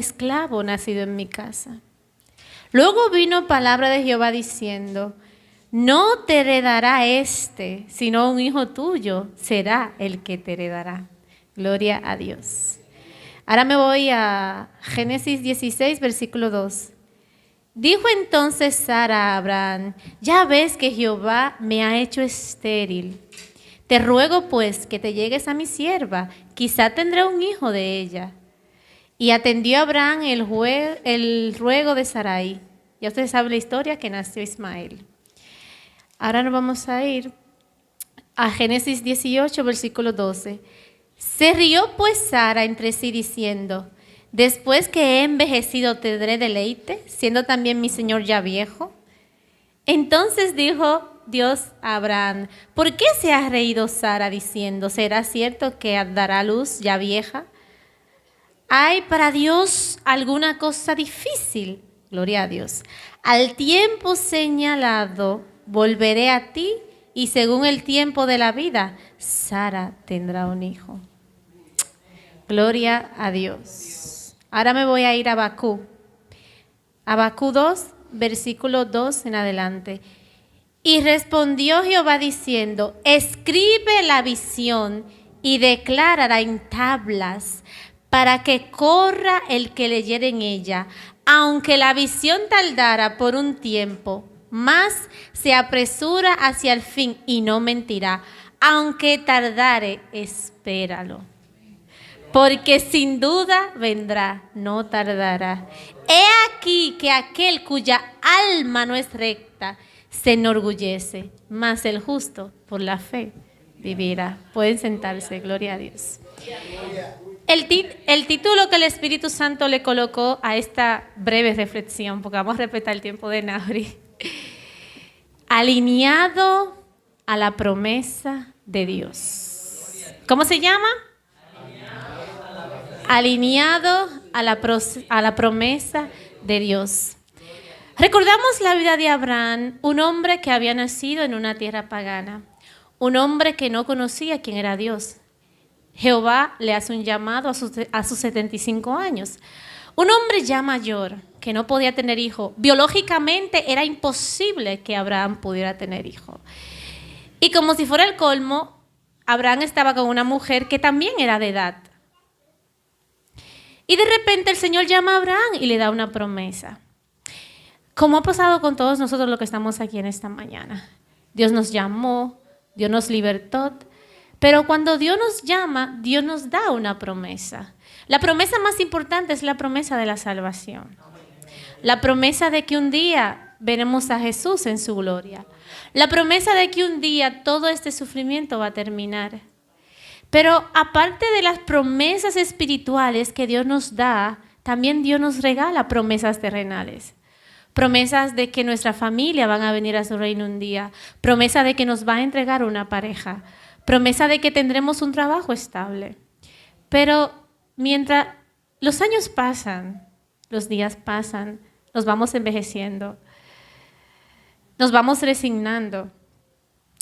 esclavo nacido en mi casa. Luego vino palabra de Jehová diciendo: no te heredará sino un hijo tuyo será el que te heredará. Gloria a Dios. Ahora me voy a Génesis 16, versículo 2. Dijo entonces Sara a Abraham: ya ves que Jehová me ha hecho estéril. Te ruego pues que te llegues a mi sierva, quizá tendré un hijo de ella. Y atendió Abraham el ruego de Sarai. Ya ustedes saben la historia, que nació Ismael. Ahora nos vamos a ir a Génesis 18, versículo 12. Se rió pues Sara entre sí diciendo: después que he envejecido tendré deleite, siendo también mi señor ya viejo. Entonces dijo Dios a Abraham: ¿por qué se ha reído Sara diciendo: será cierto que dará luz ya vieja? ¿Hay para Dios alguna cosa difícil? Gloria a Dios. Al tiempo señalado volveré a ti, y según el tiempo de la vida, Sara tendrá un hijo. Gloria a Dios. Ahora me voy a ir a Habacuc. Habacuc 2, versículo 2 en adelante. Y respondió Jehová diciendo: escribe la visión y declárala en tablas, para que corra el que leyere en ella. Aunque la visión tardara por un tiempo, mas se apresura hacia el fin y no mentirá. Aunque tardare, espéralo. Porque sin duda vendrá, no tardará. He aquí que aquel cuya alma no es recta se enorgullece, mas el justo por la fe vivirá. Pueden sentarse, gloria a Dios. El título que el Espíritu Santo le colocó a esta breve reflexión, porque vamos a respetar el tiempo de Nauri: alineado a la promesa de Dios. ¿Cómo se llama? Alineado a la promesa de Dios. Recordamos la vida de Abraham, un hombre que había nacido en una tierra pagana, un hombre que no conocía quién era Dios. Jehová le hace un llamado a sus 75 años. Un hombre ya mayor, que no podía tener hijo. Biológicamente era imposible que Abraham pudiera tener hijo. Y como si fuera el colmo, Abraham estaba con una mujer que también era de edad. Y de repente el Señor llama a Abraham y le da una promesa. Como ha pasado con todos nosotros los que estamos aquí en esta mañana. Dios nos llamó, Dios nos libertó. Pero cuando Dios nos llama, Dios nos da una promesa. La promesa más importante es la promesa de la salvación. La promesa de que un día veremos a Jesús en su gloria. La promesa de que un día todo este sufrimiento va a terminar. Pero aparte de las promesas espirituales que Dios nos da, también Dios nos regala promesas terrenales. Promesas de que nuestra familia van a venir a su reino un día. Promesa de que nos va a entregar una pareja. Promesa de que tendremos un trabajo estable. Pero mientras los años pasan, los días pasan, nos vamos envejeciendo, nos vamos resignando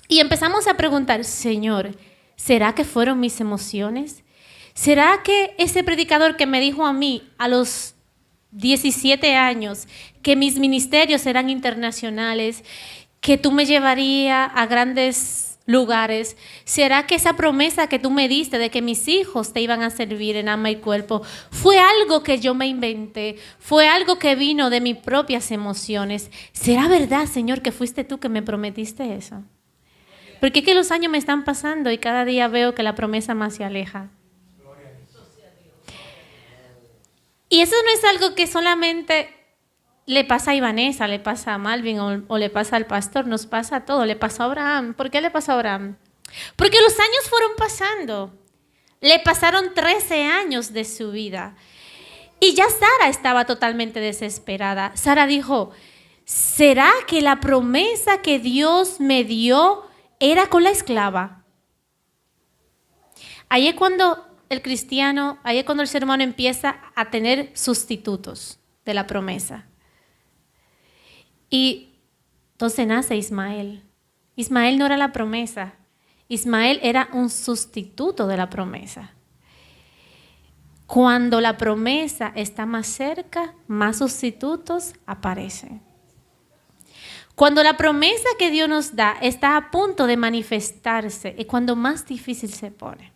y empezamos a preguntar: Señor, ¿será que fueron mis emociones? ¿Será que ese predicador que me dijo a mí a los 17 años que mis ministerios eran internacionales, que tú me llevarías a grandes lugares? ¿Será que esa promesa que tú me diste de que mis hijos te iban a servir en alma y cuerpo fue algo que yo me inventé? ¿Fue algo que vino de mis propias emociones? ¿Será verdad, Señor, que fuiste tú que me prometiste eso? Porque es que los años me están pasando y cada día veo que la promesa más se aleja. Y eso no es algo que solamente le pasa a Vanessa, le pasa a Malvin o le pasa al pastor, nos pasa a todos, le pasó a Abraham. ¿Por qué le pasó a Abraham? Porque los años fueron pasando. Le pasaron 13 años de su vida. Y ya Sara estaba totalmente desesperada. Sara dijo: ¿será que la promesa que Dios me dio era con la esclava? Ahí es cuando ahí es cuando el ser humano empieza a tener sustitutos de la promesa. Y entonces nace Ismael. Ismael no era la promesa. Ismael era un sustituto de la promesa. Cuando la promesa está más cerca, más sustitutos aparecen. Cuando la promesa que Dios nos da está a punto de manifestarse, es cuando más difícil se pone.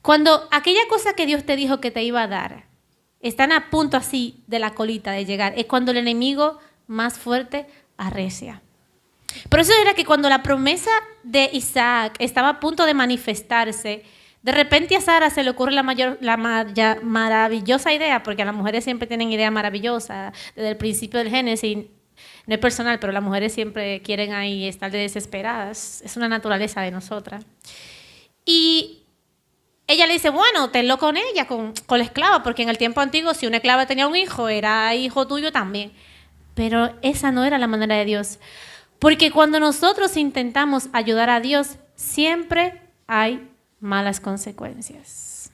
Cuando aquella cosa que Dios te dijo que te iba a dar, están a punto así de la colita de llegar, es cuando el enemigo más fuerte arrecia. Por eso era que cuando la promesa de Isaac estaba a punto de manifestarse, de repente a Sara se le ocurre la maravillosa idea, porque las mujeres siempre tienen ideas maravillosas, desde el principio del Génesis, no es personal, pero las mujeres siempre quieren ahí estar desesperadas, es una naturaleza de nosotras. Y ella le dice, bueno, tenlo con ella, con la esclava, porque en el tiempo antiguo si una esclava tenía un hijo, era hijo tuyo también. Pero esa no era la manera de Dios. Porque cuando nosotros intentamos ayudar a Dios, siempre hay malas consecuencias.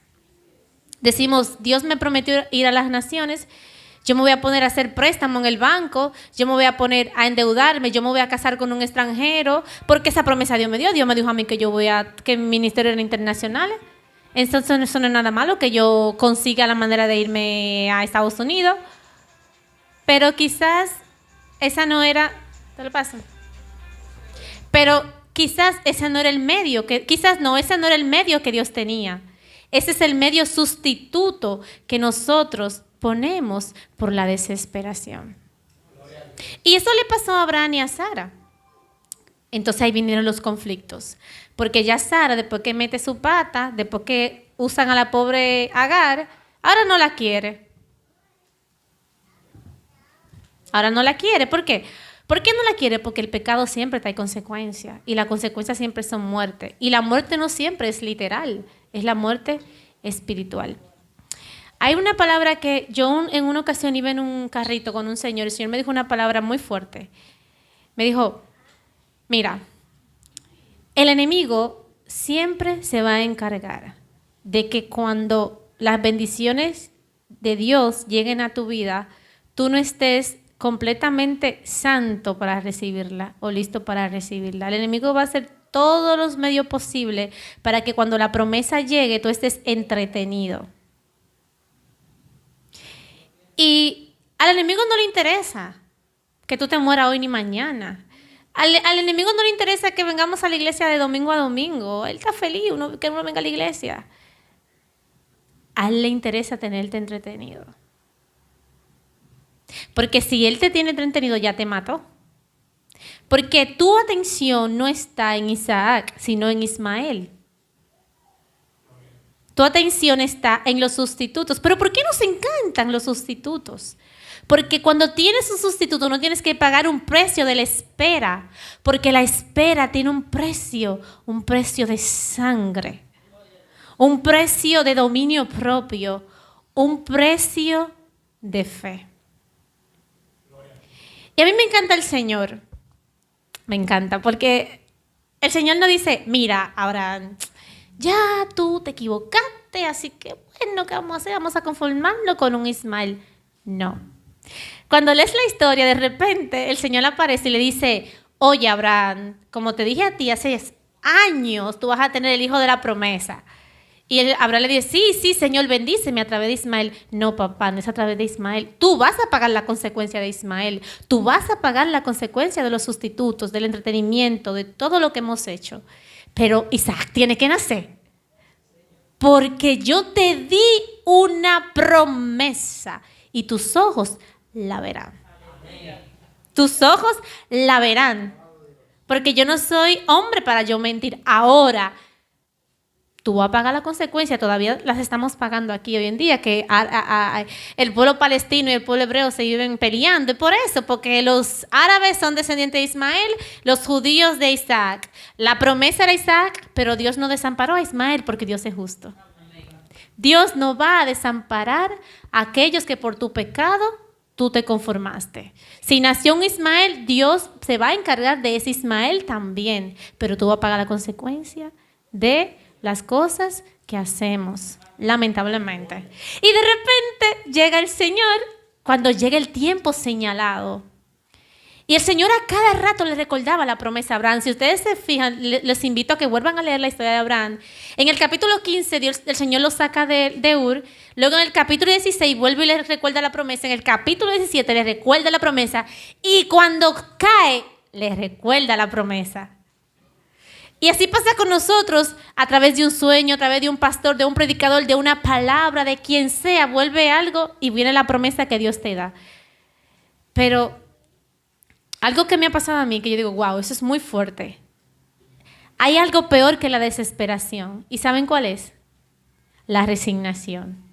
Decimos, Dios me prometió ir a las naciones, yo me voy a poner a hacer préstamo en el banco, yo me voy a poner a endeudarme, yo me voy a casar con un extranjero, porque esa promesa Dios me dio. Dios me dijo a mí que que mi ministerio era internacional. Entonces eso no es nada malo que yo consiga la manera de irme a Estados Unidos. Pero quizás esa no era... ¿Te lo pasa? Pero quizás ese no era el medio, ese no era el medio que Dios tenía. Ese es el medio sustituto que nosotros ponemos por la desesperación. Y eso le pasó a Abraham y a Sara. Entonces ahí vinieron los conflictos. Porque ya Sara, después que mete su pata, después que usan a la pobre Agar, ahora no la quiere. Ahora no la quiere. ¿Por qué? ¿Por qué no la quiere? Porque el pecado siempre trae consecuencias. Y las consecuencias siempre son muerte. Y la muerte no siempre es literal. Es la muerte espiritual. Hay una palabra que yo en una ocasión iba en un carrito con un señor. El señor me dijo una palabra muy fuerte. Me dijo, mira, el enemigo siempre se va a encargar de que cuando las bendiciones de Dios lleguen a tu vida, tú no estés completamente santo para recibirla o listo para recibirla. El enemigo va a hacer todos los medios posibles para que cuando la promesa llegue tú estés entretenido. Y al enemigo no le interesa que tú te mueras hoy ni mañana. Al enemigo no le interesa que vengamos a la iglesia de domingo a domingo. Él está feliz que uno venga a la iglesia. A él le interesa tenerte entretenido. Porque si él te tiene entretenido, ya te mató. Porque tu atención no está en Isaac, sino en Ismael. Tu atención está en los sustitutos. ¿Pero por qué nos encantan los sustitutos? Porque cuando tienes un sustituto no tienes que pagar un precio de la espera. Porque la espera tiene un precio de sangre. Un precio de dominio propio. Un precio de fe. Y a mí me encanta el Señor. Me encanta porque el Señor no dice, mira, Abraham, ya tú te equivocaste, así que bueno, ¿qué vamos a hacer? Vamos a conformarnos con un Ismael. No. Cuando lees la historia, de repente el Señor aparece y le dice, oye, Abraham, como te dije a ti hace años, tú vas a tener el hijo de la promesa. Y Abraham le dice, sí, Señor, bendíceme a través de Ismael. No, papá, no es a través de Ismael. Tú vas a pagar la consecuencia de Ismael. Tú vas a pagar la consecuencia de los sustitutos, del entretenimiento, de todo lo que hemos hecho. Pero Isaac tiene que nacer. Porque yo te di una promesa y tus ojos la verán. Tus ojos la verán. Porque yo no soy hombre para yo mentir. Ahora, tú vas a pagar la consecuencia, todavía las estamos pagando aquí hoy en día, que el pueblo palestino y el pueblo hebreo se viven peleando. Y por eso, porque los árabes son descendientes de Ismael, los judíos de Isaac. La promesa era Isaac, pero Dios no desamparó a Ismael porque Dios es justo. Dios no va a desamparar a aquellos que por tu pecado tú te conformaste. Si nació un Ismael, Dios se va a encargar de ese Ismael también, pero tú vas a pagar la consecuencia de las cosas que hacemos, lamentablemente. Y de repente llega el Señor cuando llega el tiempo señalado. Y el Señor a cada rato le recordaba la promesa a Abraham. Si ustedes se fijan, les invito a que vuelvan a leer la historia de Abraham. En el capítulo 15, el Señor lo saca de Ur. Luego en el capítulo 16 vuelve y le recuerda la promesa. En el capítulo 17 le recuerda la promesa. Y cuando cae, le recuerda la promesa. Y así pasa con nosotros, a través de un sueño, a través de un pastor, de un predicador, de una palabra, de quien sea. Vuelve algo y viene la promesa que Dios te da. Pero algo que me ha pasado a mí, que yo digo, wow, eso es muy fuerte. Hay algo peor que la desesperación. ¿Y saben cuál es? La resignación.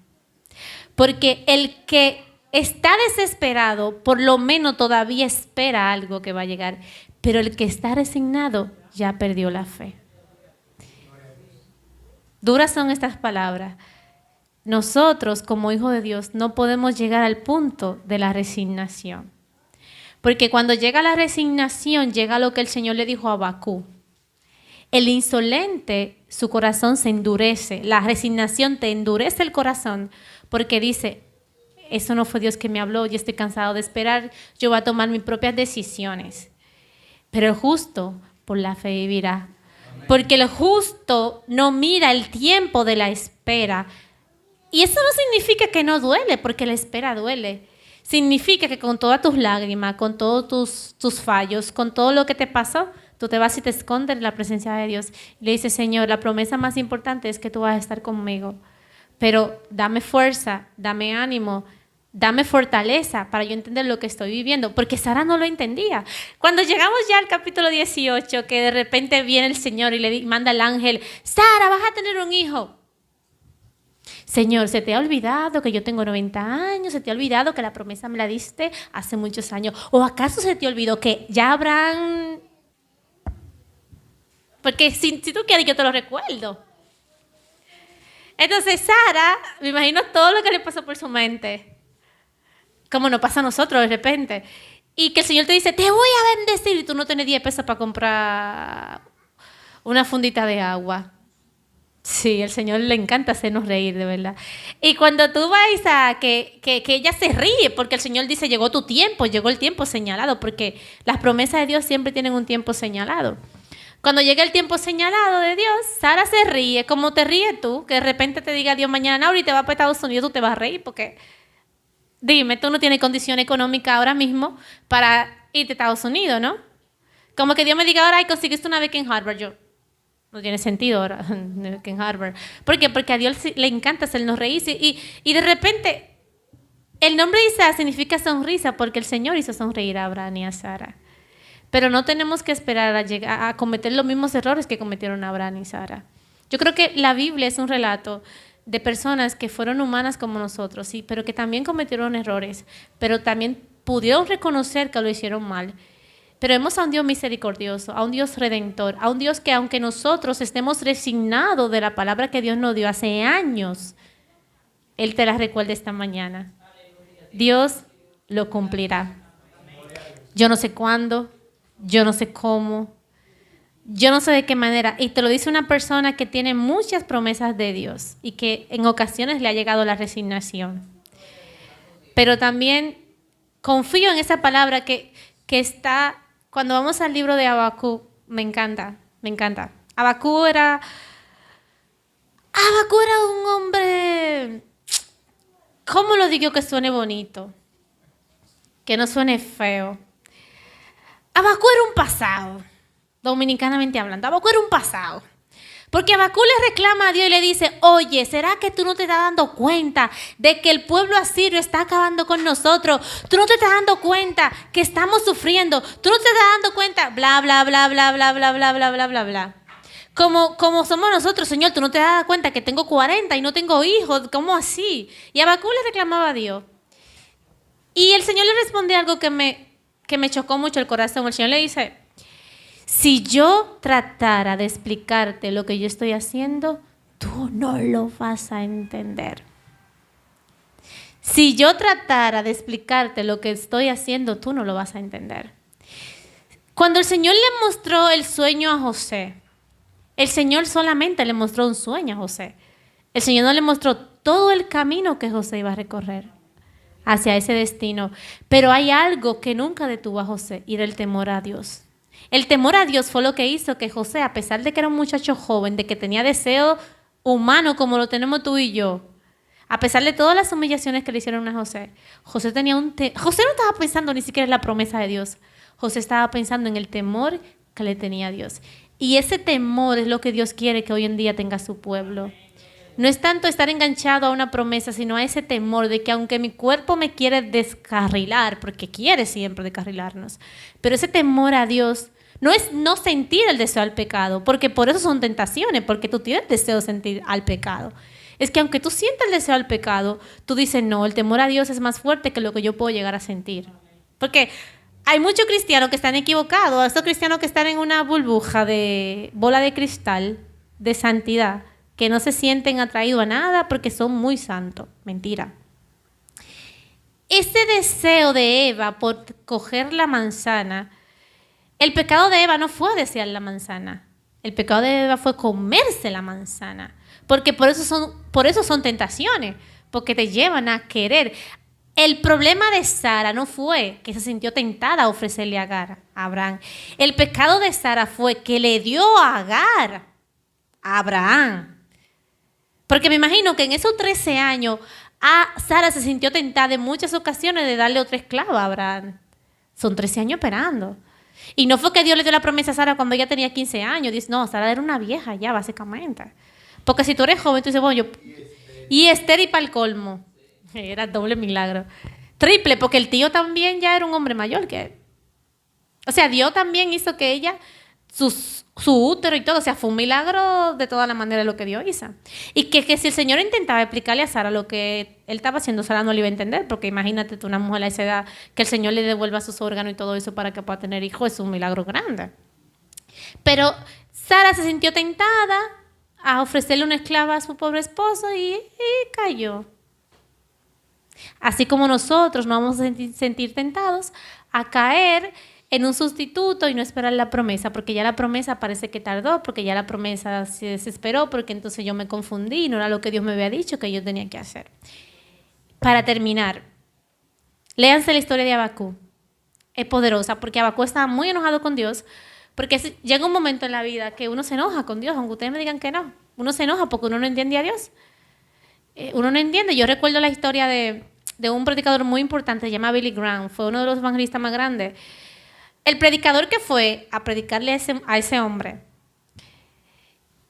Porque el que está desesperado, por lo menos todavía espera algo que va a llegar. Pero el que está resignado ya perdió la fe. Duras son estas palabras. Nosotros, como hijos de Dios, no podemos llegar al punto de la resignación. Porque cuando llega la resignación, llega lo que el Señor le dijo a Habacuc. El insolente, su corazón se endurece. La resignación te endurece el corazón porque dice, eso no fue Dios que me habló, yo estoy cansado de esperar, yo voy a tomar mis propias decisiones. Pero el justo por la fe vivirá. Porque el justo no mira el tiempo de la espera. Y eso no significa que no duele, porque la espera duele. Significa que con todas tus lágrimas, con todos tus fallos, con todo lo que te pasó, tú te vas y te escondes en la presencia de Dios. Y le dices, Señor, la promesa más importante es que tú vas a estar conmigo. Pero dame fuerza, dame ánimo, dame fortaleza para yo entender lo que estoy viviendo. Porque Sara no lo entendía. Cuando llegamos ya al capítulo 18, que de repente viene el Señor y le manda al ángel, Sara, vas a tener un hijo. Señor, ¿se te ha olvidado que yo tengo 90 años? ¿Se te ha olvidado que la promesa me la diste hace muchos años? ¿O acaso se te olvidó que ya habrán...? Porque si tú quieres, yo te lo recuerdo. Entonces Sara, me imagino todo lo que le pasó por su mente. Como nos pasa a nosotros de repente. Y que el Señor te dice, te voy a bendecir. Y tú no tienes 10 pesos para comprar una fundita de agua. Sí, el Señor le encanta hacernos reír, de verdad. Y cuando tú vas a que ella se ríe, porque el Señor dice, llegó tu tiempo, llegó el tiempo señalado, porque las promesas de Dios siempre tienen un tiempo señalado. Cuando llega el tiempo señalado de Dios, Sara se ríe, como te ríes tú, que de repente te diga Dios mañana, ahorita te vas para Estados Unidos, tú te vas a reír, porque dime, tú no tienes condición económica ahora mismo para irte a Estados Unidos, ¿no? Como que Dios me diga, ahora, ay, conseguiste una beca en Harvard, yo... No tiene sentido ahora que en Harvard. ¿Por qué? Porque a Dios le encanta hacernos reír. Y de repente, el nombre de Isaac significa sonrisa porque el Señor hizo sonreír a Abraham y a Sara. Pero no tenemos que esperar a cometer los mismos errores que cometieron Abraham y Sara. Yo creo que la Biblia es un relato de personas que fueron humanas como nosotros, sí, pero que también cometieron errores, pero también pudieron reconocer que lo hicieron mal. Pero vemos a un Dios misericordioso, a un Dios redentor, a un Dios que aunque nosotros estemos resignados de la palabra que Dios nos dio hace años, Él te la recuerda esta mañana. Dios lo cumplirá. Yo no sé cuándo, yo no sé cómo, yo no sé de qué manera. Y te lo dice una persona que tiene muchas promesas de Dios y que en ocasiones le ha llegado la resignación. Pero también confío en esa palabra que está... Cuando vamos al libro de Habacuc, me encanta. Habacuc era un hombre, ¿cómo lo digo que suene bonito? Que no suene feo. Habacuc era un pasado, dominicanamente hablando. Habacuc era un pasado. Porque Habacuc le reclama a Dios y le dice, oye, ¿será que tú no te estás dando cuenta de que el pueblo asirio está acabando con nosotros? Tú no te estás dando cuenta que estamos sufriendo. Tú no te estás dando cuenta, bla, bla, bla, bla, bla, bla, bla, bla, bla, bla, bla. Como somos nosotros, Señor, tú no te das cuenta que tengo 40 y no tengo hijos. ¿Cómo así? Y Habacuc le reclamaba a Dios. Y el Señor le responde algo que me chocó mucho el corazón. El Señor le dice, si yo tratara de explicarte lo que yo estoy haciendo, tú no lo vas a entender. Si yo tratara de explicarte lo que estoy haciendo, tú no lo vas a entender. Cuando el Señor le mostró el sueño a José, el Señor solamente le mostró un sueño a José. El Señor no le mostró todo el camino que José iba a recorrer. hacia ese destino. Pero hay algo que nunca detuvo a José y era el temor a Dios. El temor a Dios fue lo que hizo que José, a pesar de que era un muchacho joven, de que tenía deseo humano como lo tenemos tú y yo, a pesar de todas las humillaciones que le hicieron a José, José no estaba pensando ni siquiera en la promesa de Dios. José estaba pensando en el temor que le tenía a Dios. Y ese temor es lo que Dios quiere que hoy en día tenga su pueblo. No es tanto estar enganchado a una promesa, sino a ese temor de que aunque mi cuerpo me quiere descarrilar, porque quiere siempre descarrilarnos, pero ese temor a Dios no es no sentir el deseo al pecado, porque por eso son tentaciones, porque tú tienes deseo de sentir al pecado. Es que aunque tú sientas el deseo al pecado, tú dices, no, el temor a Dios es más fuerte que lo que yo puedo llegar a sentir. Porque hay muchos cristianos que están equivocados, estos cristianos que están en una burbuja de bola de cristal, de santidad, que no se sienten atraídos a nada porque son muy santos. Mentira. Ese deseo de Eva por coger la manzana, el pecado de Eva no fue desear la manzana. El pecado de Eva fue comerse la manzana. Porque por eso son tentaciones, porque te llevan a querer. El problema de Sara no fue que se sintió tentada a ofrecerle a Agar, a Abraham. El pecado de Sara fue que le dio a Agar a Abraham. Porque me imagino que en esos 13 años Sara se sintió tentada en muchas ocasiones de darle otra esclava a Abraham. Son 13 años esperando. Y no fue que Dios le dio la promesa a Sara cuando ella tenía 15 años. Dice, no, Sara era una vieja ya, básicamente. Porque si tú eres joven, tú dices, bueno, y Esther y para el colmo. Era doble milagro. Triple, porque el tío también ya era un hombre mayor que él. O sea, Dios también hizo que ella, su útero y todo, o sea, fue un milagro de toda la manera lo que Dios hizo. Y que si el Señor intentaba explicarle a Sara lo que él estaba haciendo, Sara no lo iba a entender, porque imagínate tú, una mujer a esa edad, que el Señor le devuelva sus órganos y todo eso para que pueda tener hijos, es un milagro grande. Pero Sara se sintió tentada a ofrecerle una esclava a su pobre esposo y cayó. Así como nosotros nos vamos a sentir tentados a caer en un sustituto y no esperar la promesa, porque ya la promesa parece que tardó, porque ya la promesa se desesperó, porque entonces yo me confundí, no era lo que Dios me había dicho que yo tenía que hacer. Para terminar, léanse la historia de Abacú. Es poderosa, porque Abacú estaba muy enojado con Dios, porque llega un momento en la vida que uno se enoja con Dios, aunque ustedes me digan que no. Uno se enoja porque uno no entiende a Dios. Uno no entiende. Yo recuerdo la historia de un predicador muy importante, se llama Billy Graham, fue uno de los evangelistas más grandes. El predicador que fue a predicarle a ese hombre,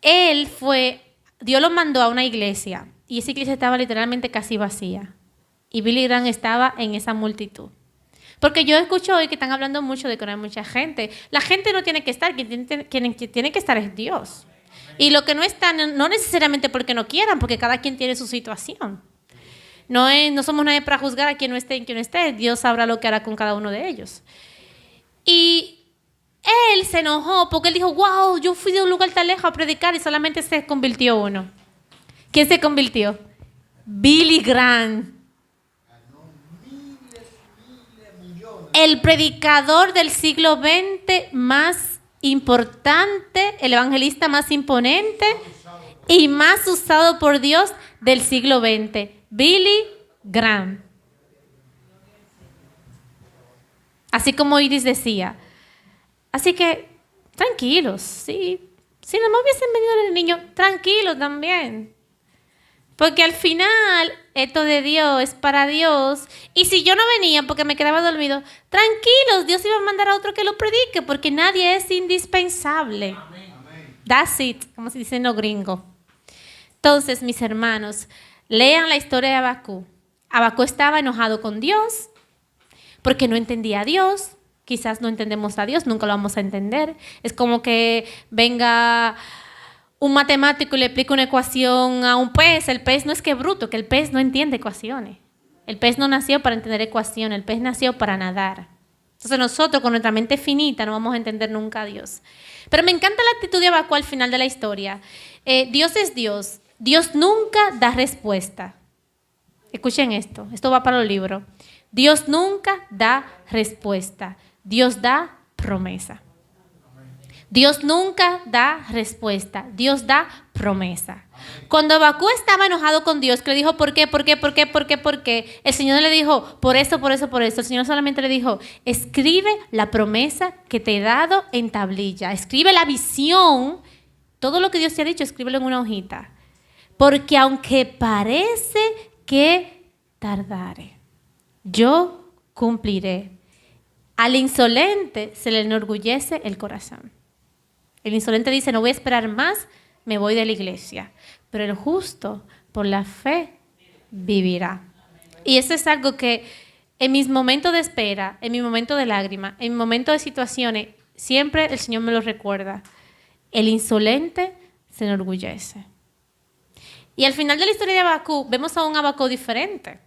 Dios lo mandó a una iglesia y esa iglesia estaba literalmente casi vacía. Y Billy Graham estaba en esa multitud. Porque yo escucho hoy que están hablando mucho de que no hay mucha gente. La gente no tiene que estar, quien tiene que estar es Dios. Y lo que no están, no necesariamente porque no quieran, porque cada quien tiene su situación. No somos nadie para juzgar a quien no esté y quien no esté. Dios sabrá lo que hará con cada uno de ellos. Y él se enojó porque él dijo, wow, yo fui de un lugar tan lejos a predicar y solamente se convirtió uno. ¿Quién se convirtió? Billy Graham. El predicador del siglo XX más importante, el evangelista más imponente y más usado por Dios del siglo XX. Billy Graham. Así como Iris decía. Así que, tranquilos, sí. Si no me hubiesen venido el niño, tranquilos también. Porque al final, esto de Dios es para Dios. Y si yo no venía porque me quedaba dormido, tranquilos, Dios iba a mandar a otro que lo predique, porque nadie es indispensable. That's it, como se dice en los gringos. Entonces, mis hermanos, lean la historia de Abacú. Abacú estaba enojado con Dios porque no entendía a Dios. Quizás no entendemos a Dios, nunca lo vamos a entender. Es como que venga un matemático y le explica una ecuación a un pez. El pez no es que es bruto, que el pez no entiende ecuaciones. El pez no nació para entender ecuaciones, el pez nació para nadar. Entonces nosotros con nuestra mente finita no vamos a entender nunca a Dios. Pero me encanta la actitud de Abacú al final de la historia. Dios es Dios. Dios nunca da respuesta. Escuchen esto va para los libros. Dios nunca da respuesta. Dios da promesa. Dios nunca da respuesta. Dios da promesa. Cuando Abacú estaba enojado con Dios, que le dijo, ¿por qué? ¿Por qué? ¿Por qué? ¿Por qué? ¿Por qué? El Señor le dijo, por eso, por eso, por eso. El Señor solamente le dijo, escribe la promesa que te he dado en tablilla. Escribe la visión. Todo lo que Dios te ha dicho, escríbelo en una hojita. Porque aunque parece que tardare, yo cumpliré. Al insolente se le enorgullece el corazón. El insolente dice, no voy a esperar más, me voy de la iglesia. Pero el justo, por la fe, vivirá. Y eso es algo que en mis momentos de espera, en mi momento de lágrima, en mi momento de situaciones, siempre el Señor me lo recuerda. El insolente se enorgullece. Y al final de la historia de Abacú, vemos a un Abacú diferente.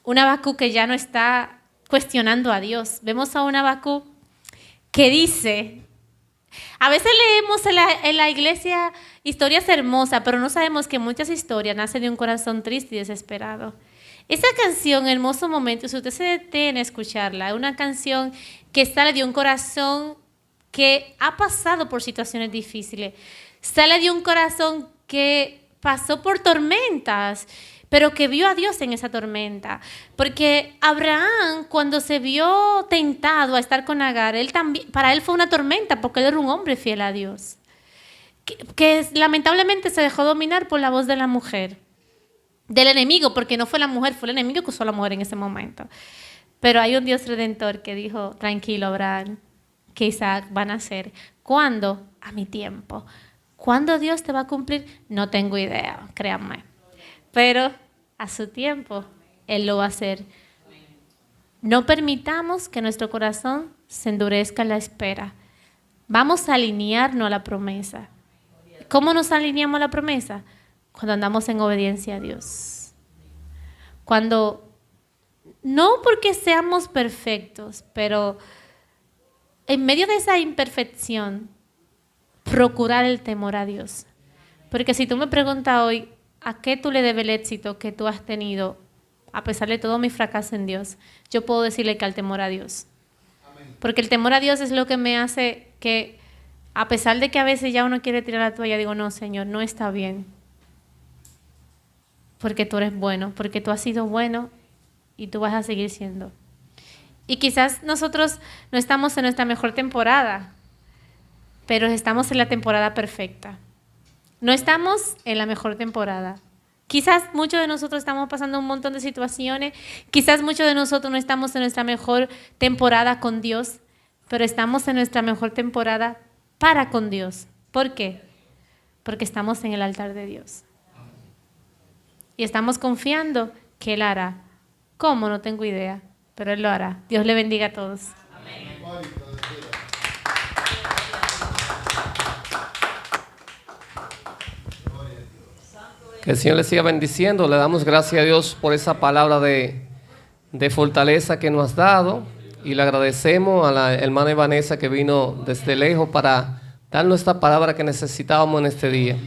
Un Abacú que ya no está cuestionando a Dios. Vemos a un Abacú que dice... A veces leemos en la iglesia historias hermosas, pero no sabemos que muchas historias nacen de un corazón triste y desesperado. Esa canción, Hermoso Momento, si usted se detiene a escucharla, es una canción que sale de un corazón que ha pasado por situaciones difíciles. Sale de un corazón que pasó por tormentas, pero que vio a Dios en esa tormenta. Porque Abraham, cuando se vio tentado a estar con Agar, para él fue una tormenta, porque él era un hombre fiel a Dios. Que lamentablemente se dejó dominar por la voz de la mujer, del enemigo, porque no fue la mujer, fue el enemigo que usó a la mujer en ese momento. Pero hay un Dios redentor que dijo, tranquilo, Abraham, que Isaac va a nacer. ¿Cuándo? A mi tiempo. ¿Cuándo Dios te va a cumplir? No tengo idea, créanme. Pero a su tiempo, Él lo va a hacer. No permitamos que nuestro corazón se endurezca en la espera. Vamos a alinearnos a la promesa. ¿Cómo nos alineamos a la promesa? Cuando andamos en obediencia a Dios. Cuando, no porque seamos perfectos, pero en medio de esa imperfección, procurar el temor a Dios. Porque si tú me preguntas hoy, ¿a qué tú le debes el éxito que tú has tenido a pesar de todo mi fracaso en Dios? Yo puedo decirle que al temor a Dios. Porque el temor a Dios es lo que me hace que, a pesar de que a veces ya uno quiere tirar la toalla, digo, no, Señor, no está bien. Porque tú eres bueno, porque tú has sido bueno y tú vas a seguir siendo. Y quizás nosotros no estamos en nuestra mejor temporada, pero estamos en la temporada perfecta. No estamos en la mejor temporada. Quizás muchos de nosotros estamos pasando un montón de situaciones. Quizás muchos de nosotros no estamos en nuestra mejor temporada con Dios, pero estamos en nuestra mejor temporada para con Dios. ¿Por qué? Porque estamos en el altar de Dios. Y estamos confiando que Él hará. ¿Cómo? No tengo idea, pero Él lo hará. Dios le bendiga a todos. Amén. Que el Señor le siga bendiciendo. Le damos gracias a Dios por esa palabra de fortaleza que nos has dado. Y le agradecemos a la hermana Vanessa que vino desde lejos para darnos esta palabra que necesitábamos en este día.